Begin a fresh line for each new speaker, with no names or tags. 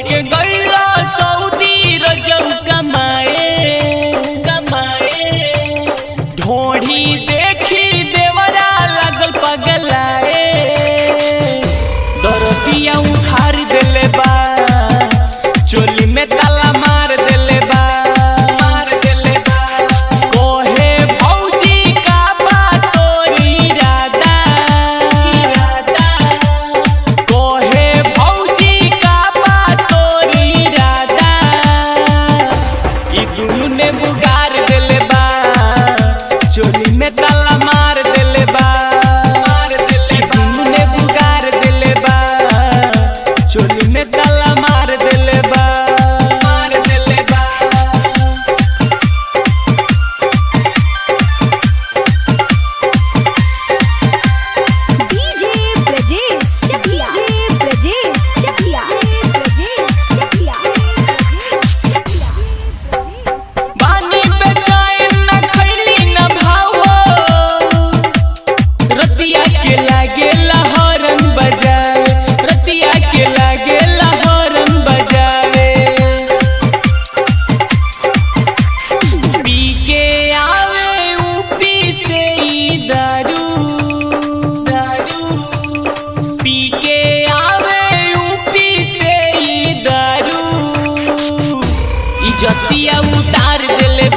के गईला सऊदी रजब कमाए ढोढ़ी देखी देवरा लगल पगलाए दरदिया उखाड़ देले बा चोली में ताला मार देले बा कोहे भौजी का बा तोर इरादा कोहे भौजी का बा तोर इरादा ई दुनु ने बुगार देले बा चोली में ताला मार देले बा ई दुनु ने बुगार देले बा चोली में ताला मार देले बा बानी बेचैन न खैली न भावो रतिया के लागे लहरन बजावे रतिया के लागे लहरन बजावे पी के आवे ऊपी से ई दारू पी के आवे ऊपी से ई दारू इज्जतिया उतार देले